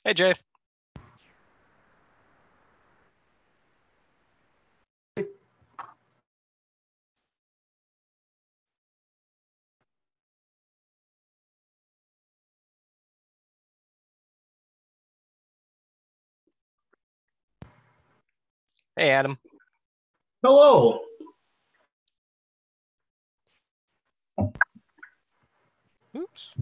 Hey, Jay. Hey, Adam. Hello. Oops.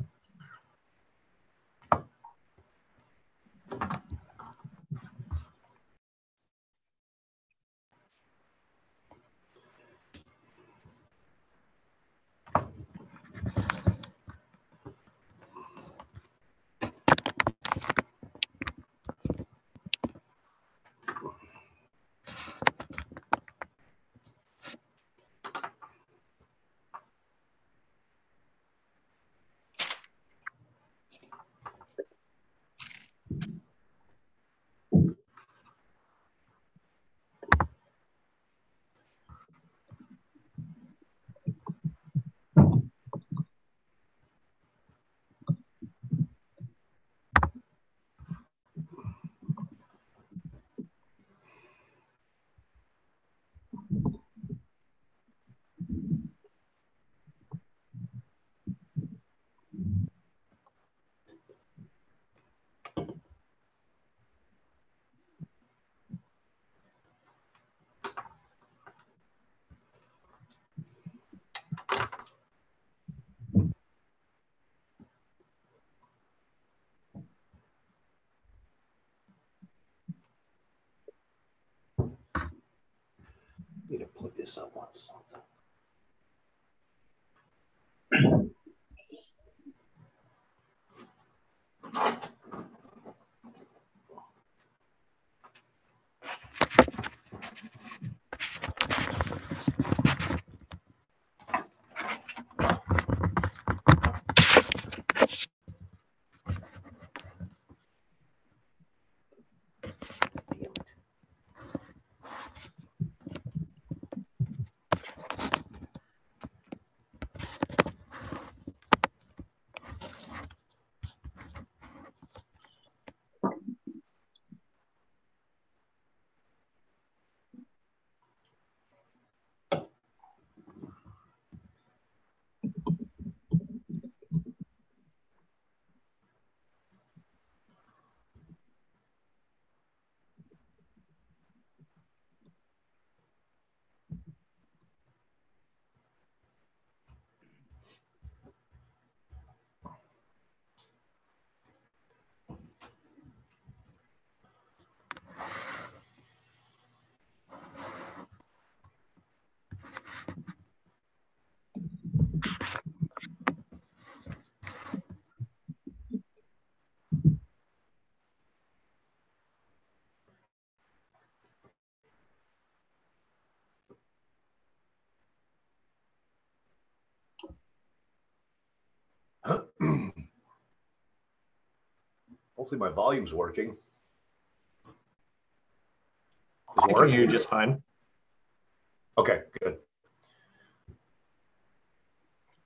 Need to put this up on something. Hopefully my volume's working. I can hear you just fine. Okay, good.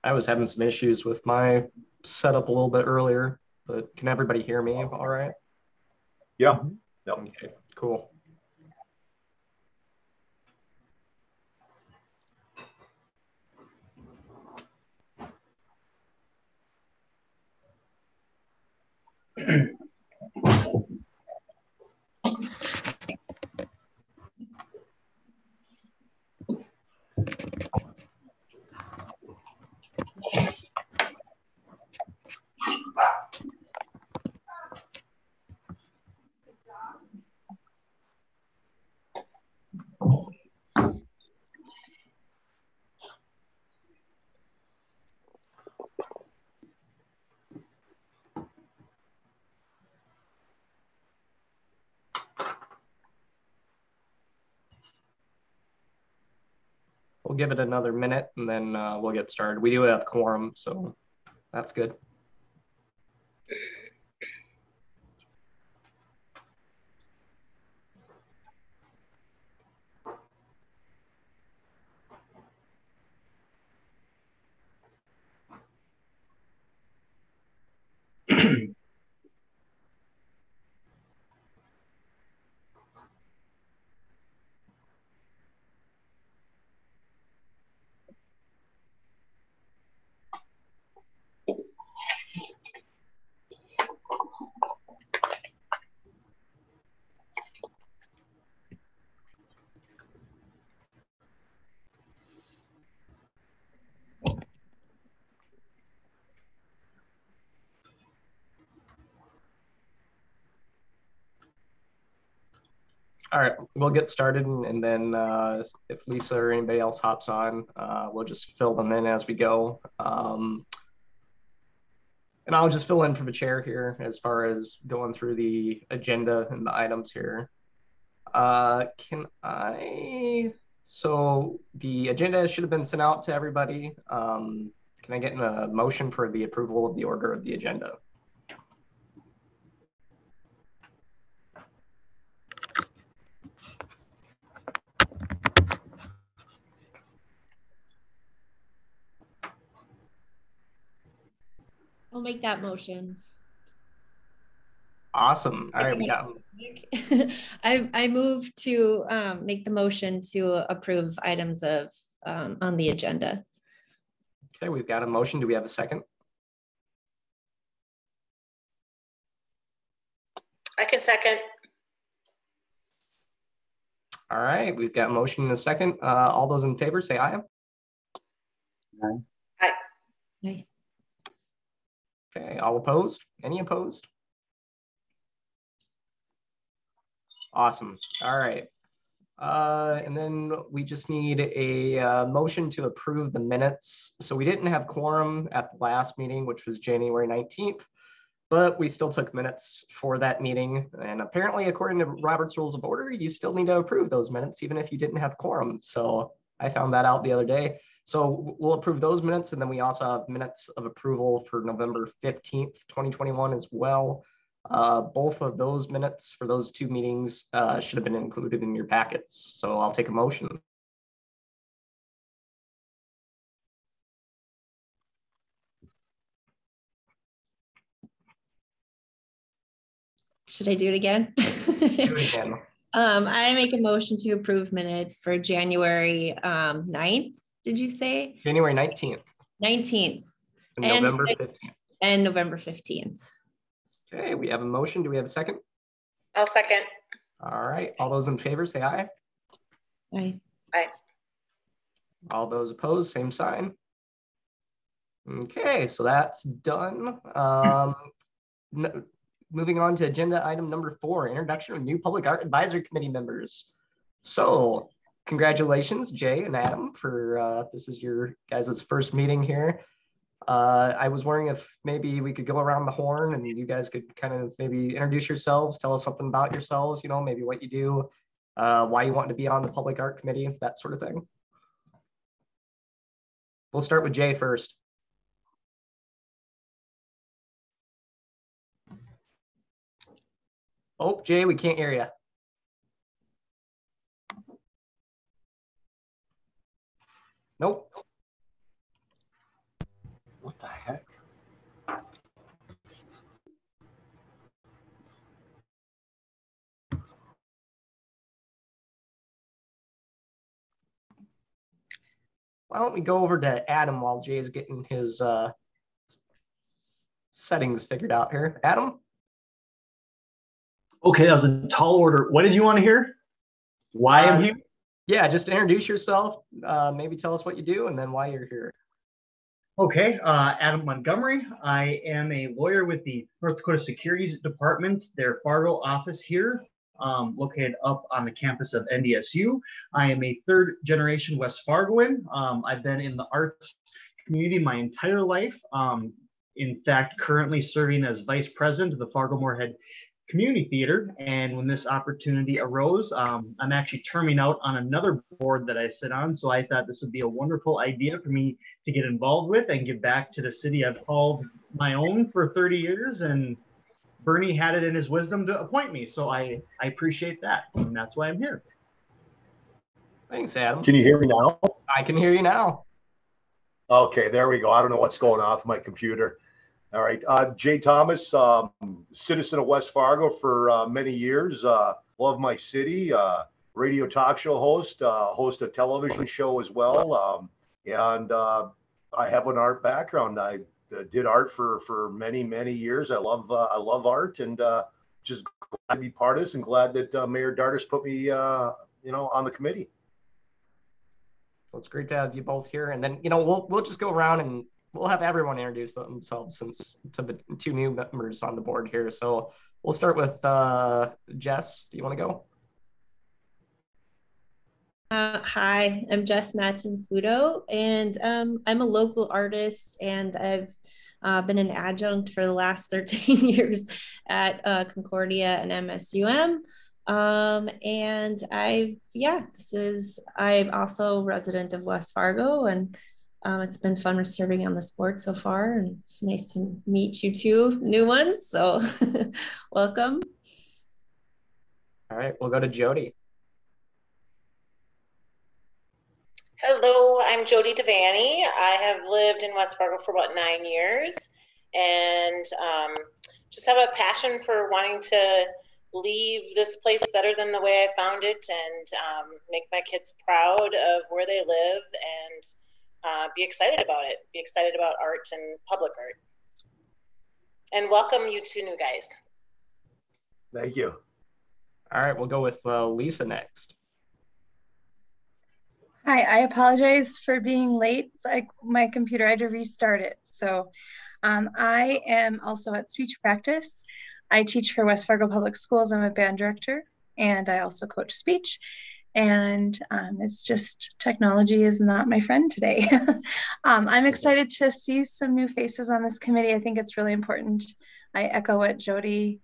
I was having some issues with my setup a little bit earlier, but can everybody hear me all right? Yeah. Yep. Okay, cool. We'll give it another minute and then we'll get started. We do have quorum, so that's good. All right, we'll get started, and then if Lisa or anybody else hops on, we'll just fill them in as we go. And I'll just fill in for the chair here as far as going through the agenda and the items here. So the agenda should have been sent out to everybody. Can I get a motion for the approval of the order of the agenda? I'll make that motion. Awesome. All right, we got I move to make the motion to approve items of on the agenda. Okay, we've got a motion. Do we have a second? I can second. All right, we've got a motion and a second. All those in favor say aye. Aye. Aye. Okay, all opposed? Any opposed? Awesome. All right. And then we just need a motion to approve the minutes. So we didn't have quorum at the last meeting, which was January 19th, but we still took minutes for that meeting. And apparently, according to Robert's Rules of Order, you still need to approve those minutes, even if you didn't have quorum. So I found that out the other day. So we'll approve those minutes. And then we also have minutes of approval for November 15th, 2021 as well. Both of those minutes for those two meetings should have been included in your packets. So I'll take a motion. Should I do it again? Do it again. I make a motion to approve minutes for January 9th. Did you say? January 19th. 19th. And November 15th. And November 15th. Okay, we have a motion. Do we have a second? I'll second. All right. All those in favor say aye. Aye. Aye. All those opposed, same sign. Okay, so that's done. Moving on to agenda item number 4, introduction of new Public Art Advisory Committee members. So congratulations, Jay and Adam, for this is your guys' first meeting here. I was wondering if maybe we could go around the horn and you guys could kind of maybe introduce yourselves, tell us something about yourselves, you know, maybe what you do, why you want to be on the Public Art Committee, that sort of thing. We'll start with Jay first. Oh, Jay, we can't hear you. Nope. What the heck? Why don't we go over to Adam while Jay's getting his settings figured out here. Adam? Okay, that was a tall order. What did you want to hear? Why I'm here? Yeah, just introduce yourself, maybe tell us what you do and then why you're here. Okay, Adam Montgomery. I am a lawyer with the North Dakota Securities Department, their Fargo office here, located up on the campus of NDSU. I am a third-generation West Fargoan. I've been in the arts community my entire life. In fact, currently serving as vice president of the Fargo-Moorhead Community Theater, and when this opportunity arose, I'm actually terming out on another board that I sit on, so I thought this would be a wonderful idea for me to get involved with and give back to the city I've called my own for 30 years, and Bernie had it in his wisdom to appoint me, so I appreciate that, and that's why I'm here. Thanks, Adam. Can you hear me now? I can hear you now. Okay, there we go. I don't know what's going on with my computer. All right, Jay Thomas, citizen of West Fargo for many years. Love my city. Radio talk show host, host a television show as well. And I have an art background. I did art for many years. I love art, and just glad to be part of this, and glad that Mayor Dartis put me, on the committee. Well, it's great to have you both here, and then we'll just go around and we'll have everyone introduce themselves since to the two new members on the board here. So we'll start with Jess. Do you want to go? Hi, I'm Jess Matson-Fudo, and I'm a local artist, and I've been an adjunct for the last 13 years at Concordia and MSUM. And I'm also a resident of West Fargo, and it's been fun serving on this board so far, and it's nice to meet you two new ones. So welcome. All right, we'll go to Jody. Hello, I'm Jody Devaney. I have lived in West Fargo for about 9 years and just have a passion for wanting to leave this place better than the way I found it and make my kids proud of where they live and be excited about it, be excited about art and public art. And welcome you two new guys. Thank you. All right, we'll go with Lisa next. Hi, I apologize for being late. My computer, I had to restart it. So I am also at speech practice. I teach for West Fargo Public Schools. I'm a band director, and I also coach speech. And it's just technology is not my friend today. I'm excited to see some new faces on this committee. I think it's really important. I echo what Jody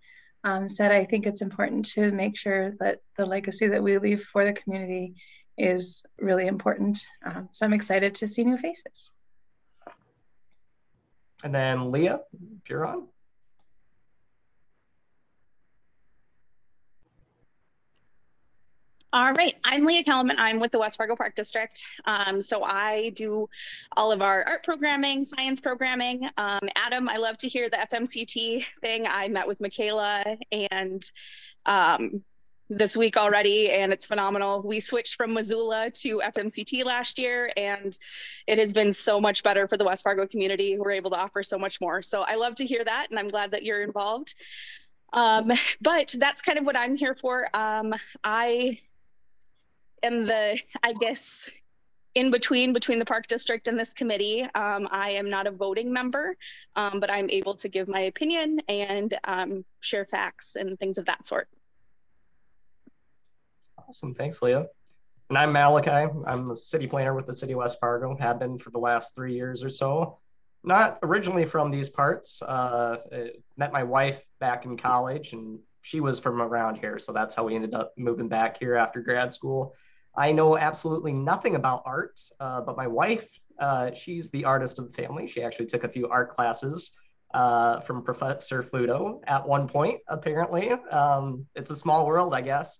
said. I think it's important to make sure that the legacy that we leave for the community is really important. So I'm excited to see new faces. And then Leah, if you're on. All right, I'm Leah Kellerman. I'm with the West Fargo Park District. So I do all of our art programming, science programming. Adam, I love to hear the FMCT thing. I met with Michaela and this week already, and it's phenomenal. We switched from Missoula to FMCT last year, and it has been so much better for the West Fargo community. We're able to offer so much more. So I love to hear that, and I'm glad that you're involved. But that's kind of what I'm here for. I am I guess, in between the Park District and this committee. I am not a voting member, but I'm able to give my opinion and share facts and things of that sort. Awesome, thanks, Leah. And I'm Malachi. I'm the city planner with the city of West Fargo, have been for the last 3 years or so. Not originally from these parts. Met my wife back in college, and she was from around here, so that's how we ended up moving back here after grad school. I know absolutely nothing about art, but my wife, she's the artist of the family. She actually took a few art classes from Professor Fudo at one point, apparently. It's a small world, I guess.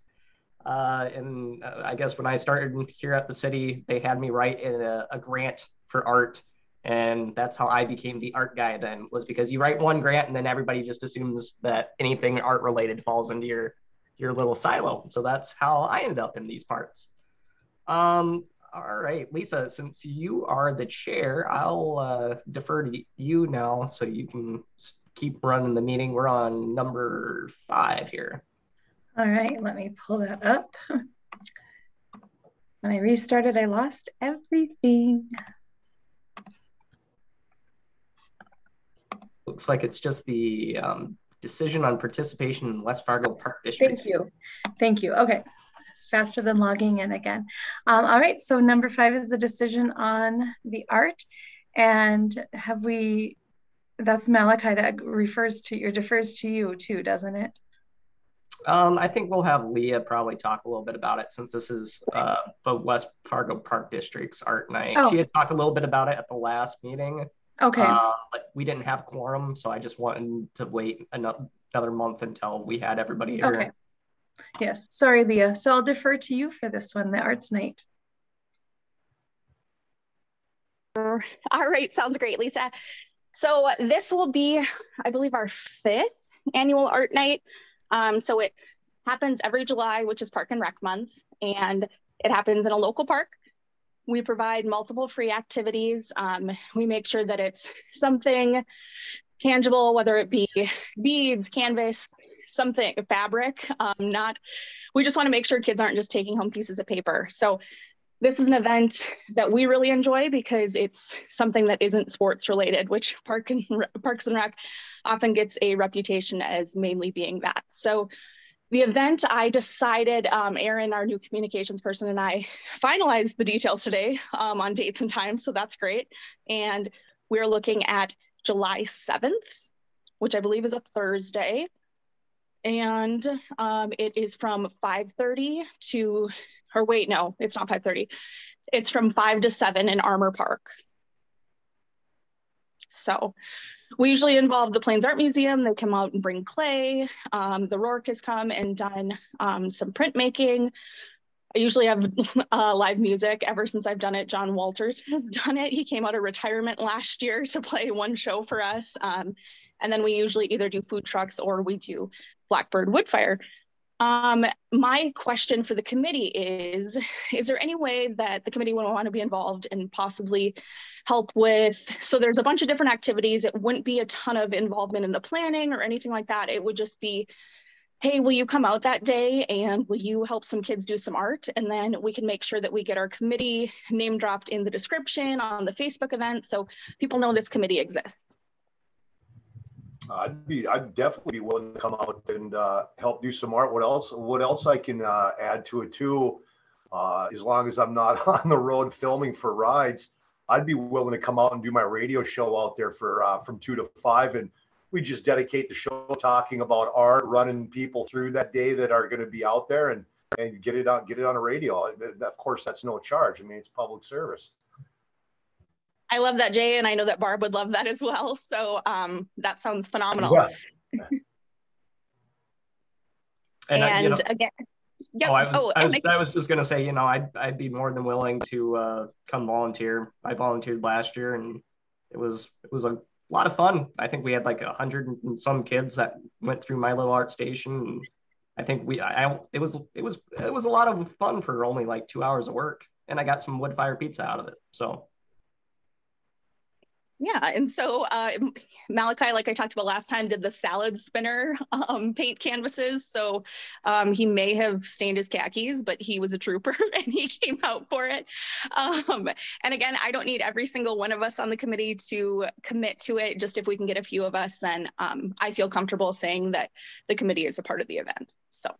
And I guess when I started here at the city, they had me write in a grant for art. And that's how I became the art guy then, was because you write one grant and then everybody just assumes that anything art related falls into your little silo. So that's how I ended up in these parts. All right, Lisa, since you are the chair, I'll defer to you now so you can keep running the meeting. We're on number 5 here. All right, let me pull that up. When I restarted, I lost everything. Looks like it's just the decision on participation in West Fargo Park District. Thank you. Thank you. Okay, it's faster than logging in again. All right, so number 5 is the decision on the art. And that's Malachi, that defers to you too, doesn't it? I think we'll have Leah probably talk a little bit about it, since this is the West Fargo Park District's art night. Oh. She had talked a little bit about it at the last meeting. Okay. But we didn't have quorum, so I just wanted to wait another month until we had everybody here. Okay. Yes, sorry, Leah. So I'll defer to you for this one, the arts night. All right, sounds great, Lisa. So this will be, I believe, our 5th annual art night. So it happens every July, which is Park and Rec Month, and it happens in a local park. We provide multiple free activities. We make sure that it's something tangible, whether it be beads, canvas, something, fabric. We just want to make sure kids aren't just taking home pieces of paper. So this is an event that we really enjoy because it's something that isn't sports related, which Parks and Rec often gets a reputation as mainly being that. So The event, I decided, Erin, our new communications person, and I finalized the details today on dates and times, so that's great. And we're looking at July 7th, which I believe is a Thursday. And it is from 5:30 to, or wait, no, it's not 5:30. It's from 5 to 7 in Armour Park. So we usually involve the Plains Art Museum. They come out and bring clay. The Rourke has come and done some printmaking. I usually have live music. Ever since I've done it, John Walters has done it. He came out of retirement last year to play one show for us. And then we usually either do food trucks or we do Blackbird Woodfire. My question for the committee is there any way that the committee would want to be involved and possibly help with, so there's a bunch of different activities. It wouldn't be a ton of involvement in the planning or anything like that. It would just be, hey, will you come out that day and will you help some kids do some art? And then we can make sure that we get our committee name dropped in the description on the Facebook event so people know this committee exists. I'd definitely be willing to come out and help do some art. What else I can add to it too, as long as I'm not on the road filming for rides, I'd be willing to come out and do my radio show out there for from 2 to 5, and we just dedicate the show talking about art, running people through that day that are going to be out there, and get it on a radio. Of course, that's no charge. I mean, it's public service. I love that, Jay, and I know that Barb would love that as well. So that sounds phenomenal. Yeah. And you know, again, yep. I was just gonna say, you know, I'd be more than willing to come volunteer. I volunteered last year, and it was a lot of fun. I think we had like 100 and some kids that went through my little art station. And I think it was a lot of fun for only like 2 hours of work, and I got some wood fire pizza out of it. So. Yeah, and so Malachi, like I talked about last time, did the salad spinner paint canvases. So he may have stained his khakis, but he was a trooper and he came out for it. And again, I don't need every single one of us on the committee to commit to it. Just if we can get a few of us, then I feel comfortable saying that the committee is a part of the event. So.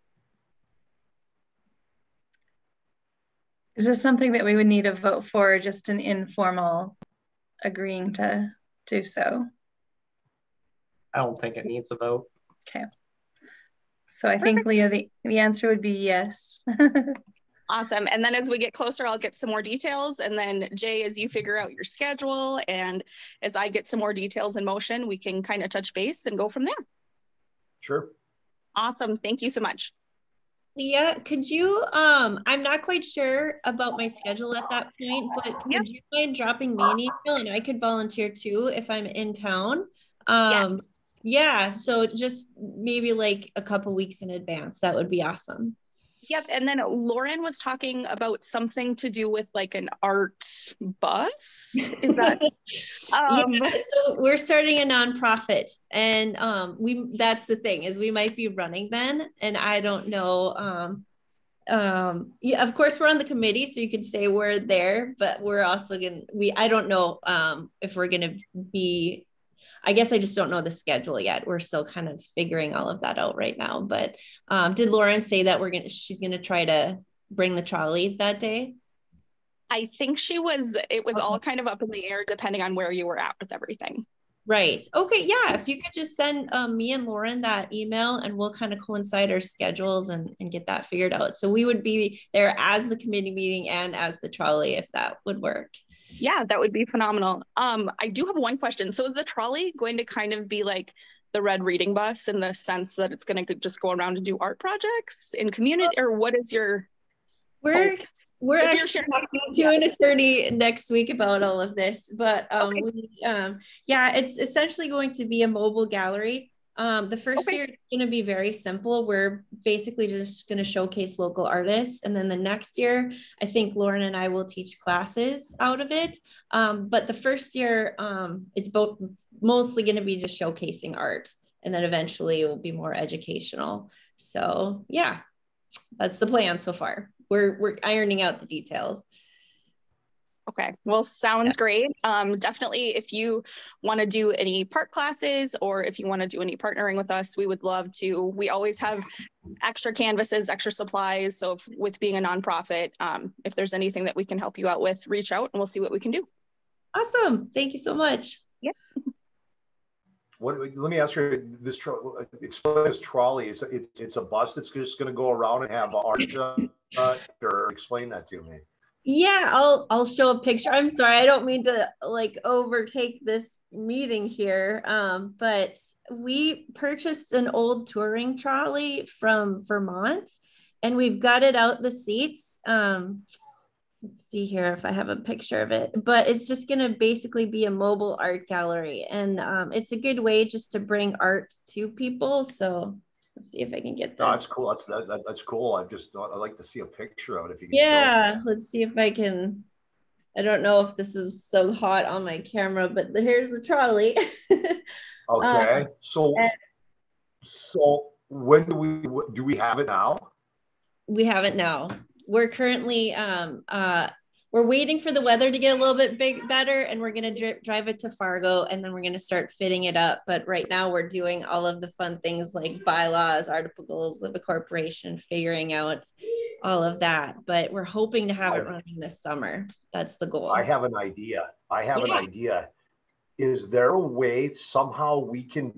Is this something that we would need a vote for, or just an informal agreeing to do so? I don't think it needs a vote. Okay. So I think, Leah, the answer would be yes. Awesome. And then as we get closer, I'll get some more details. And then Jay, as you figure out your schedule and as I get some more details in motion, we can kind of touch base and go from there. Sure. Awesome. Thank you so much. Leah, could you, I'm not quite sure about my schedule at that point, but would you mind dropping me an email and I could volunteer too if I'm in town? Yes. Yeah, so just maybe like a couple weeks in advance, that would be awesome. Yep. And then Lauren was talking about something to do with like an art bus. Is that? Yeah, so we're starting a nonprofit, and that's the thing, is we might be running then, and I don't know. Yeah, of course we're on the committee, so you could say we're there, but we're also I don't know if we're gonna be. I guess I just don't know the schedule yet. We're still kind of figuring all of that out right now. But did Lauren say that she's gonna try to bring the trolley that day? I think it was all kind of up in the air depending on where you were at with everything. Right. Okay. Yeah. If you could just send me and Lauren that email, and we'll kind of coincide our schedules and get that figured out. So we would be there as the committee meeting and as the trolley, if that would work. Yeah, that would be phenomenal. I do have one question. So is the trolley going to kind of be like the red reading bus in the sense that it's going to just go around and do art projects in community, or what is your... We're actually talking to an attorney next week about all of this, but yeah, it's essentially going to be a mobile gallery. The first year it's going to be very simple. We're basically just going to showcase local artists, and then the next year I think Lauren and I will teach classes out of it. But the first year it's mostly going to be just showcasing art, and then eventually it will be more educational. So yeah, that's the plan so far. We're ironing out the details. Okay, well, sounds great. Definitely, if you want to do any part classes or if you want to do any partnering with us, we would love to. We always have extra canvases, extra supplies. So with being a nonprofit, if there's anything that we can help you out with, reach out and we'll see what we can do. Awesome. Thank you so much. Yeah. Let me ask you this. Explain this trolley. It's a bus that's just going to go around and have art. Or explain that to me. Yeah, I'll show a picture. I'm sorry, I don't mean to like overtake this meeting here. But we purchased an old touring trolley from Vermont and we've gutted out the seats. Let's see here if I have a picture of it, but it's just going to basically be a mobile art gallery. And it's a good way just to bring art to people. So let's see if I can get this. No, that's cool. That's cool. I'd like to see a picture of it if you can. Yeah, let's see if I can. I don't know if this is so hot on my camera, but here's the trolley. Okay. So when do we have it now? We have it now. We're currently we're waiting for the weather to get a little bit better, and we're going to drive it to Fargo, and then we're going to start fitting it up. But right now we're doing all of the fun things like bylaws, articles of a corporation, figuring out all of that. But we're hoping to have it running this summer. That's the goal. I have an idea. An idea. Is there a way somehow we can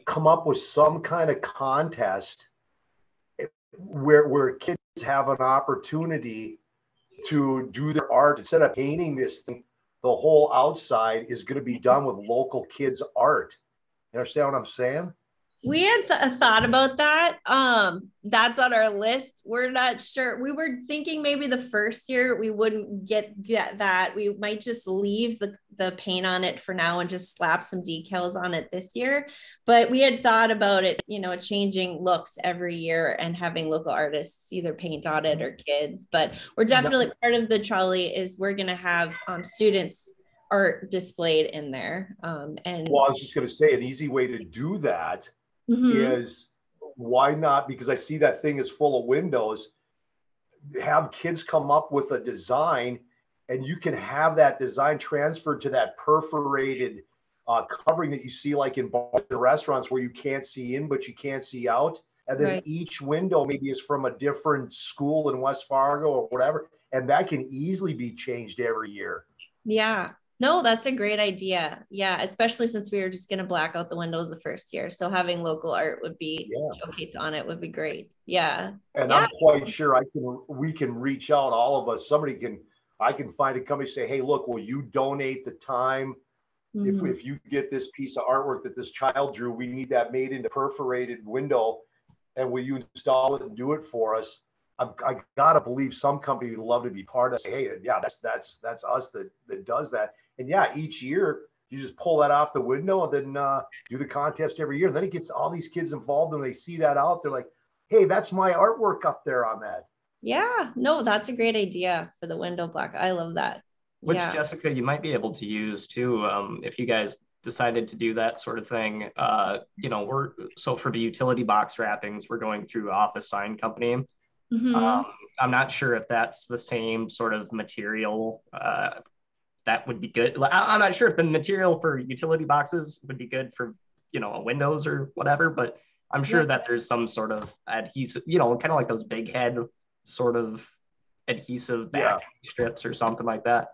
come up with some kind of contest where kids have an opportunity to do their art instead of painting this thing? The whole outside is going to be done with local kids' art. You understand what I'm saying? We had thought about that. That's on our list. We're not sure. We were thinking maybe the first year we wouldn't get that. We might just leave the paint on it for now and just slap some decals on it this year. But we had thought about it, changing looks every year and having local artists either paint on it or kids. But we're definitely part of the trolley is we're going to have students art displayed in there. And well, I was just going to say an easy way to do that is why not? Because I see that thing is full of windows. Have kids come up with a design, and you can have that design transferred to that perforated covering that you see like in bars and restaurants where you can't see in, but you can't see out. And then each window maybe is from a different school in West Fargo or whatever. And that can easily be changed every year. Yeah. No, that's a great idea. Yeah, especially since we were just going to black out the windows the first year. So having local art would be showcase on it would be great. Yeah. And I'm quite sure we can reach out, all of us. I can find a company, say, hey, look, will you donate the time? If you get this piece of artwork that this child drew, we need that made into perforated window, and will you install it and do it for us? I gotta believe some company would love to be part of it. Hey, yeah, that's us that does that. And yeah, each year you just pull that off the window and then do the contest every year. And then it gets all these kids involved, and they see that out. They're like, hey, that's my artwork up there on that. Yeah, no, that's a great idea for the window black. I love that. Which, Jessica, you might be able to use too, if you guys decided to do that sort of thing. So for the utility box wrappings, we're going through Office Sign Company. I'm not sure if that's the same sort of material that would be good. I'm not sure if the material for utility boxes would be good for, Windows or whatever, but I'm sure that there's some sort of adhesive, kind of like those big head sort of adhesive back strips or something like that.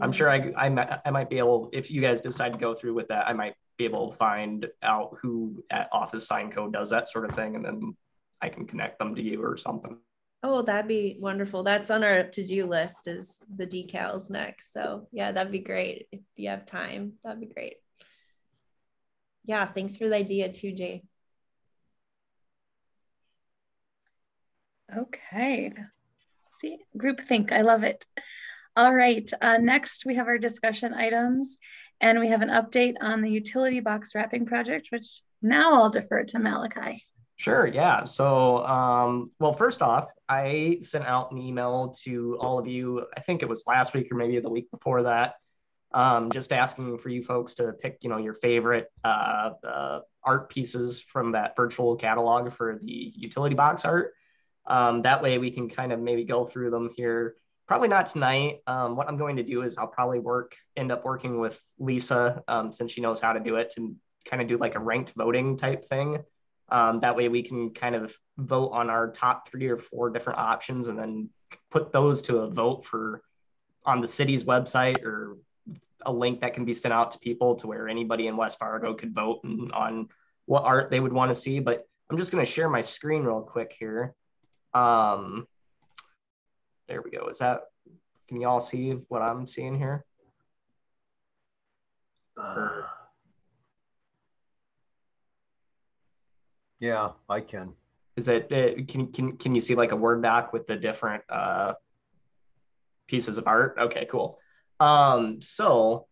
I'm sure I might be able, if you guys decide to go through with that, I might be able to find out who at Office Sign Co. does that sort of thing, and then I can connect them to you or something. Oh, that'd be wonderful. That's on our to-do list is the decals next. So yeah, that'd be great. If you have time, that'd be great. Yeah, thanks for the idea too, Jay. Okay. See, groupthink, I love it. All right, next we have our discussion items, and we have an update on the utility box wrapping project, which now I'll defer to Malachi. Sure, yeah. So, well, first off, I sent out an email to all of you, I think it was last week or maybe the week before that, just asking for you folks to pick, your favorite art pieces from that virtual catalog for the utility box art. That way we can kind of maybe go through them here Probably not tonight. What I'm going to do is I'll probably end up working with Lisa, since she knows how to do it, to kind of do like a ranked voting type thing. That way we can kind of vote on our top 3 or 4 different options and then put those to a vote on the city's website, or a link that can be sent out to people to where anybody in West Fargo could vote on what art they would want to see. But I'm just going to share my screen real quick here. There we go. Can you all see what I'm seeing here? Yeah, I can. Is it, can you see like a Word doc with the different pieces of art? Okay, cool. So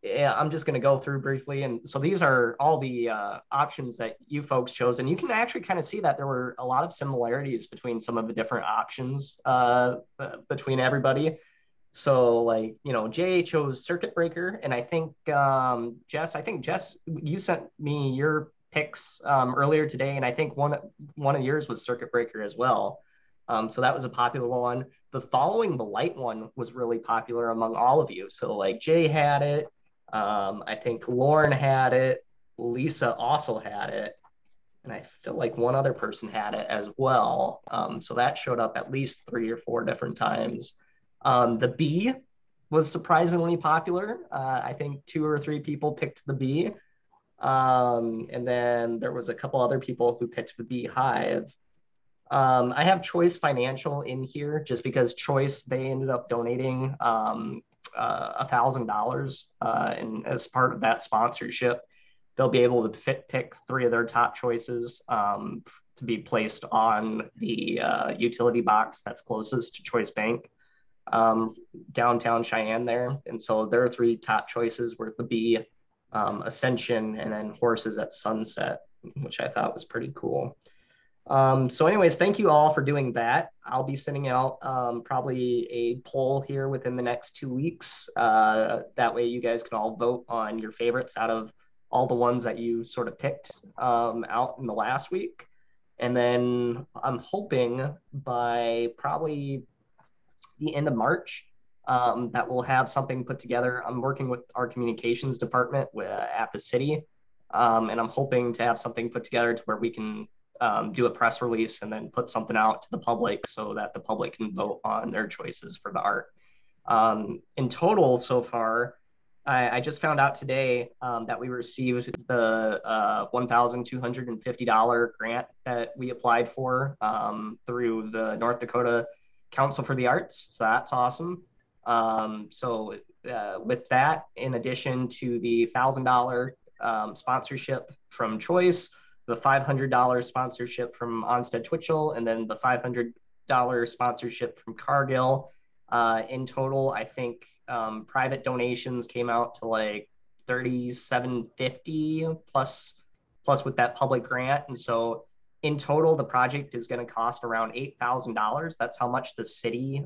yeah, I'm just going to go through briefly. And so these are all the options that you folks chose. And you can actually kind of see that there were a lot of similarities between some of the different options between everybody. So like, Jay chose circuit breaker. And I think, Jess, you sent me your picks earlier today. And I think one of yours was circuit breaker as well. So that was a popular one. The following the light one was really popular among all of you. So like Jay had it. I think Lauren had it. Lisa also had it. And I feel like one other person had it as well. So that showed up at least 3 or 4 different times. The B was surprisingly popular. I think 2 or 3 people picked the B. And then there was a couple other people who picked the Beehive. I have Choice Financial in here just because Choice, they ended up donating $1,000, and as part of that sponsorship, they'll be able to pick 3 of their top choices to be placed on the utility box that's closest to Choice Bank, downtown Cheyenne there. And so their 3 top choices were the Bee, Ascension, and then Horses at Sunset, which I thought was pretty cool. So anyways, thank you all for doing that. I'll be sending out probably a poll here within the next 2 weeks. That way you guys can all vote on your favorites out of all the ones that you sort of picked out in the last week. And then I'm hoping by probably the end of March that we'll have something put together. I'm working with our communications department at the city, and I'm hoping to have something put together to where we can do a press release and then put something out to the public so that the public can vote on their choices for the art. In total so far, I just found out today that we received the $1,250 grant that we applied for through the North Dakota Council for the Arts. So that's awesome. So with that, in addition to the $1,000 sponsorship from Choice, the $500 sponsorship from Onstead Twitchell, and then the $500 sponsorship from Cargill. In total, I think private donations came out to like $3,750 plus with that public grant. And so in total, the project is going to cost around $8,000. That's how much the city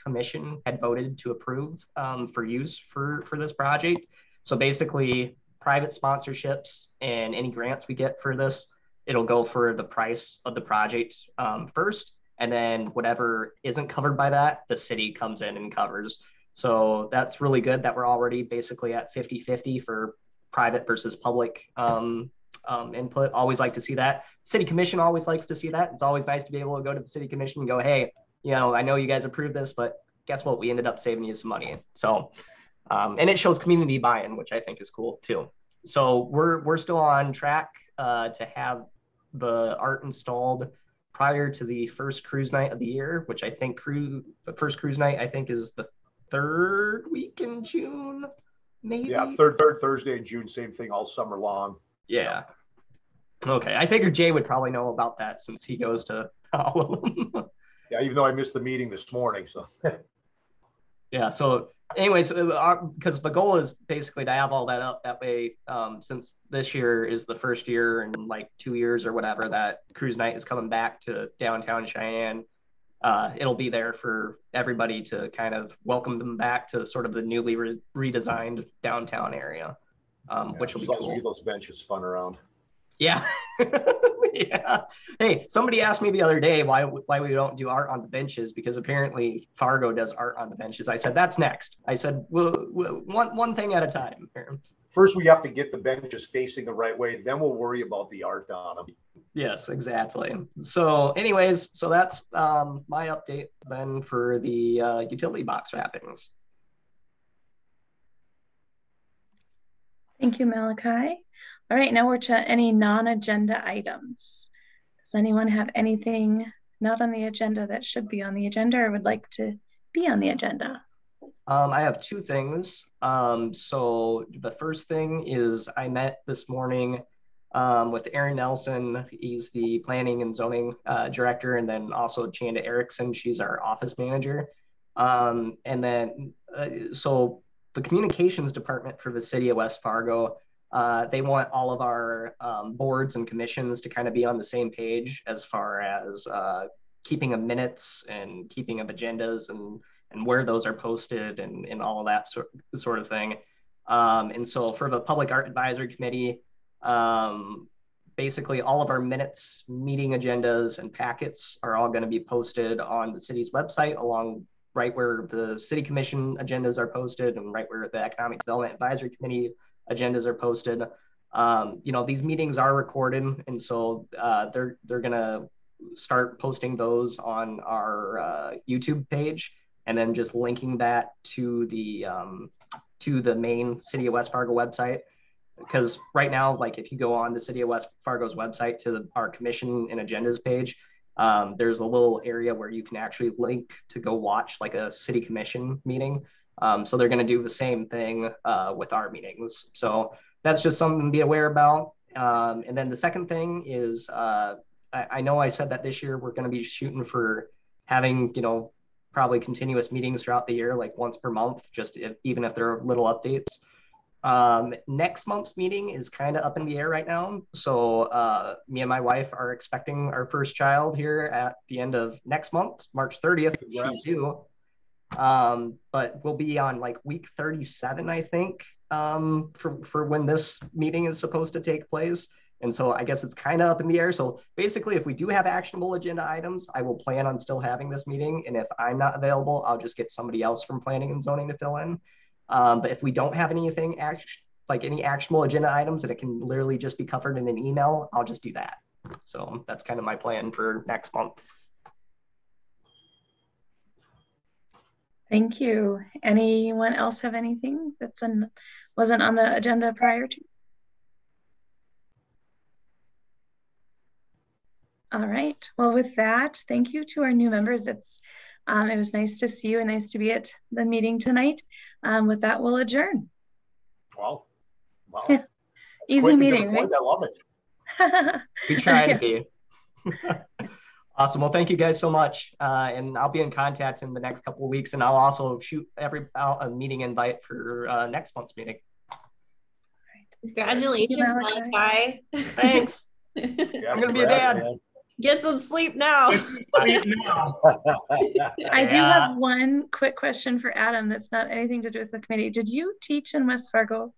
commission had voted to approve for use for this project. So basically, private sponsorships and any grants we get for this, it'll go for the price of the project first. And then whatever isn't covered by that, the city comes in and covers. So that's really good that we're already basically at 50-50 for private versus public input. Always like to see that. City commission always likes to see that. It's always nice to be able to go to the city commission and go, hey, I know you guys approved this, but guess what? We ended up saving you some money. So, and it shows community buy-in, which I think is cool too. So we're still on track to have the art installed prior to the first cruise night of the year, which I think the first cruise night I think is the 3rd week in June, maybe. Yeah, third Thursday in June, same thing all summer long. Yeah. Okay, I figured Jay would probably know about that since he goes to all of them. Yeah, even though I missed the meeting this morning, so. Yeah, so anyways, because the goal is basically to have all that up. That way, since this year is the first year in like 2 years or whatever that cruise night is coming back to downtown Cheyenne, it'll be there for everybody to kind of welcome them back to sort of the newly redesigned downtown area, which will be cool. Those benches spun around. Yeah. Yeah. Hey, somebody asked me the other day why we don't do art on the benches, because apparently Fargo does art on the benches. I said, that's next. I said, we'll one thing at a time. First, we have to get the benches facing the right way. Then we'll worry about the art on them. Yes, exactly. So anyways, so that's my update then for the utility box wrappings. Thank you, Malachi. All right, now we're to any non-agenda items. Does anyone have anything not on the agenda that should be on the agenda or would like to be on the agenda? I have two things. So the first thing is I met this morning with Aaron Nelson. He's the planning and zoning director, and then also Chanda Erickson. She's our office manager. And then so the communications department for the city of West Fargo, they want all of our boards and commissions to kind of be on the same page as far as keeping of minutes and keeping of agendas and where those are posted and all of that sort of thing. And so for the Public Art Advisory Committee, basically all of our minutes, meeting agendas, and packets are all going to be posted on the city's website, along right where the City Commission agendas are posted and right where the Economic Development Advisory Committee agendas are posted. You know, these meetings are recorded, and so they're going to start posting those on our YouTube page, and then just linking that to the main City of West Fargo website. Because right now, like if you go on the City of West Fargo's website to our commission and agendas page, there's a little area where you can actually link to go watch like a city commission meeting. So they're going to do the same thing with our meetings. So that's just something to be aware about. And then the second thing is, I know I said that this year we're going to be shooting for having, you know, probably continuous meetings throughout the year, like once per month, just even if there are little updates. Next month's meeting is kind of up in the air right now. So me and my wife are expecting our first child here at the end of next month, March 30th. She's due. But we'll be on like week 37, I think, for when this meeting is supposed to take place. And so I guess it's kind of up in the air. So basically, if we do have actionable agenda items, I will plan on still having this meeting. And if I'm not available, I'll just get somebody else from planning and zoning to fill in. But if we don't have anything like any actionable agenda items that it can literally just be covered in an email, I'll just do that. So that's kind of my plan for next month. Thank you. Anyone else have anything that's wasn't on the agenda prior to? All right. Well, with that, thank you to our new members. It was nice to see you and nice to be at the meeting tonight. With that, we'll adjourn. Wow. Yeah. Easy meeting, right? I love it. We try to be. Awesome. Well, thank you guys so much. And I'll be in contact in the next couple of weeks, and I'll also shoot a meeting invite for next month's meeting. Congratulations, Malachi. Thanks. Yeah, I'm going to be a dad. Man. Get some sleep now. I do have one quick question for Adam that's not anything to do with the committee. Did you teach in West Fargo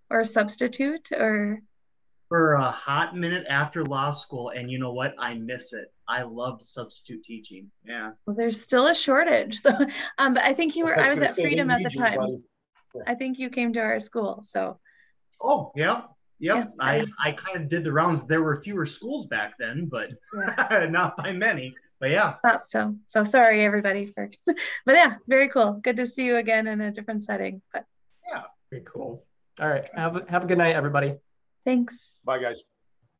or substitute or? For a hot minute after law school, and you know what? I miss it. I loved substitute teaching. Yeah. Well, there's still a shortage. So, but I think I was at Freedom at the time. I think you came to our school. So. Oh, yeah. Yep. Yeah. I kind of did the rounds. There were fewer schools back then, but not by many. But yeah. Thought so. So sorry everybody for, but yeah, very cool. Good to see you again in a different setting. But yeah, very cool. All right. Have a good night, everybody. Thanks. Bye, guys.